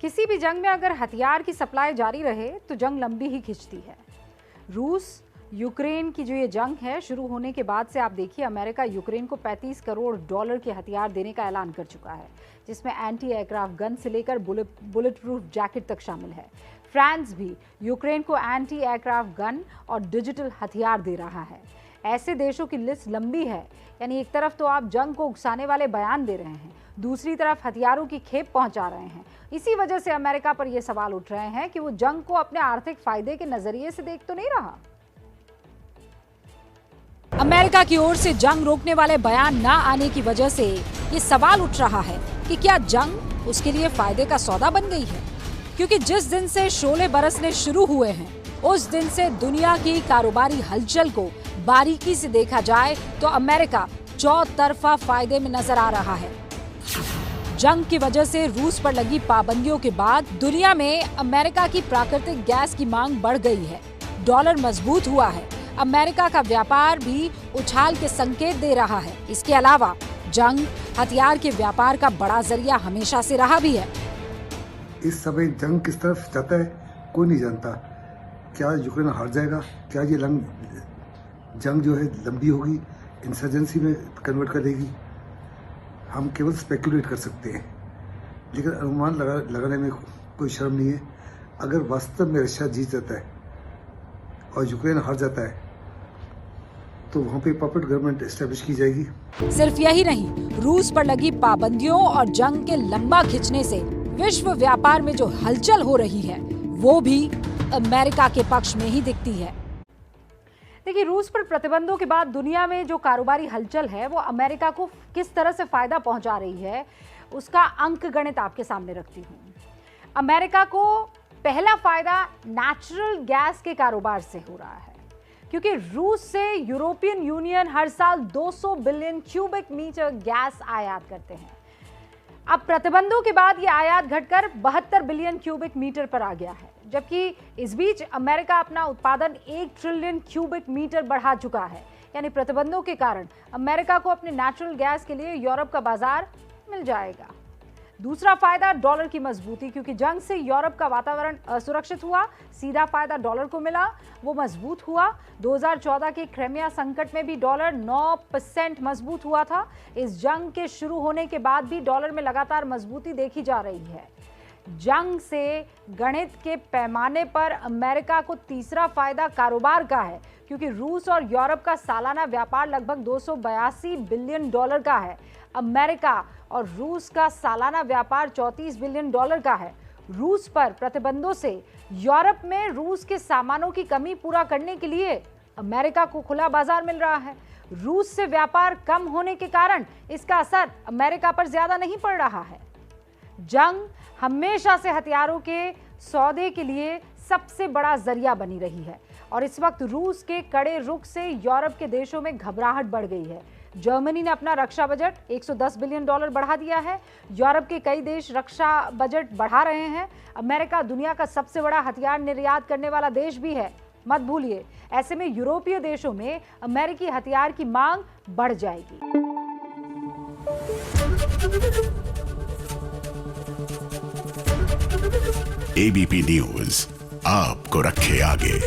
किसी भी जंग में अगर हथियार की सप्लाई जारी रहे तो जंग लंबी ही खिंचती है। रूस यूक्रेन की जो ये जंग है शुरू होने के बाद से आप देखिए अमेरिका यूक्रेन को 35 करोड़ डॉलर के हथियार देने का ऐलान कर चुका है, जिसमें एंटी एयरक्राफ्ट गन से लेकर बुलेट प्रूफ जैकेट तक शामिल है। फ्रांस भी यूक्रेन को एंटी एयरक्राफ्ट गन और डिजिटल हथियार दे रहा है। ऐसे देशों की लिस्ट लंबी है, यानी एक तरफ तो आप जंग को उकसाने वाले बयान दे रहे हैं, दूसरी तरफ हथियारों की खेप पहुंचा रहे हैं। इसी वजह से अमेरिका पर यह सवाल उठ रहे हैं कि वो जंग को अपने आर्थिक फायदे के नजरिए से देख तो नहीं रहा। अमेरिका की ओर से जंग रोकने वाले बयान न आने की वजह से ये सवाल उठ रहा है कि क्या जंग उसके लिए फायदे का सौदा बन गई है, क्योंकि जिस दिन से शोले बरसने शुरू हुए हैं उस दिन से दुनिया की कारोबारी हलचल को बारीकी से देखा जाए तो अमेरिका चौतरफा फायदे में नजर आ रहा है। जंग की वजह से रूस पर लगी पाबंदियों के बाद दुनिया में अमेरिका की प्राकृतिक गैस की मांग बढ़ गई है, डॉलर मजबूत हुआ है, अमेरिका का व्यापार भी उछाल के संकेत दे रहा है। इसके अलावा जंग हथियार के व्यापार का बड़ा जरिया हमेशा से रहा भी है। इस समय जंग किस तरफ जाता है कोई नहीं जानता। क्या यूक्रेन हार जाएगा, क्या ये जंग जो है लंबी होगी, इंसर्जेंसी में कन्वर्ट कर देगी, हम केवल स्पेकुलेट कर सकते हैं, लेकिन अनुमान लगाने में कोई शर्म नहीं है। अगर वास्तव में रशिया जीत जाता है और यूक्रेन हार जाता है तो वहाँ पे पपेट गवर्नमेंट एस्टेब्लिश की जाएगी। सिर्फ यही नहीं, रूस पर लगी पाबंदियों और जंग के लंबा खिंचने से विश्व व्यापार में जो हलचल हो रही है वो भी अमेरिका के पक्ष में ही दिखती है। देखिए, रूस पर प्रतिबंधों के बाद दुनिया में जो कारोबारी हलचल है वो अमेरिका को किस तरह से फायदा पहुंचा रही है, उसका अंक गणित आपके सामने रखती हूं। अमेरिका को पहला फायदा नेचुरल गैस के कारोबार से हो रहा है, क्योंकि रूस से यूरोपियन यूनियन हर साल 200 बिलियन क्यूबिक मीटर गैस आयात करते हैं। अब प्रतिबंधों के बाद ये आयात घटकर 72 बिलियन क्यूबिक मीटर पर आ गया है, जबकि इस बीच अमेरिका अपना उत्पादन 1 ट्रिलियन क्यूबिक मीटर बढ़ा चुका है। यानी प्रतिबंधों के कारण अमेरिका को अपने नेचुरल गैस के लिए यूरोप का बाजार मिल जाएगा। दूसरा फायदा डॉलर की मजबूती, क्योंकि जंग से यूरोप का वातावरण असुरक्षित हुआ, सीधा फायदा डॉलर को मिला, वो मजबूत हुआ। 2014 के क्रीमिया संकट में भी डॉलर 9% मजबूत हुआ था। इस जंग के शुरू होने के बाद भी डॉलर में लगातार मजबूती देखी जा रही है। जंग से गणित के पैमाने पर अमेरिका को तीसरा फायदा कारोबार का है, क्योंकि रूस और यूरोप का सालाना व्यापार लगभग 282 बिलियन डॉलर का है। अमेरिका और रूस का सालाना व्यापार 34 बिलियन डॉलर का है। रूस पर प्रतिबंधों से यूरोप में रूस के सामानों की कमी पूरा करने के लिए अमेरिका को खुला बाजार मिल रहा है। रूस से व्यापार कम होने के कारण इसका असर अमेरिका पर ज्यादा नहीं पड़ रहा है। जंग हमेशा से हथियारों के सौदे के लिए सबसे बड़ा जरिया बनी रही है और इस वक्त रूस के कड़े रुख से यूरोप के देशों में घबराहट बढ़ गई है। जर्मनी ने अपना रक्षा बजट 110 बिलियन डॉलर बढ़ा दिया है। यूरोप के कई देश रक्षा बजट बढ़ा रहे हैं। अमेरिका दुनिया का सबसे बड़ा हथियार निर्यात करने वाला देश भी है, मत भूलिए। ऐसे में यूरोपीय देशों में अमेरिकी हथियार की मांग बढ़ जाएगी। एबीपी न्यूज आपको रखे आगे।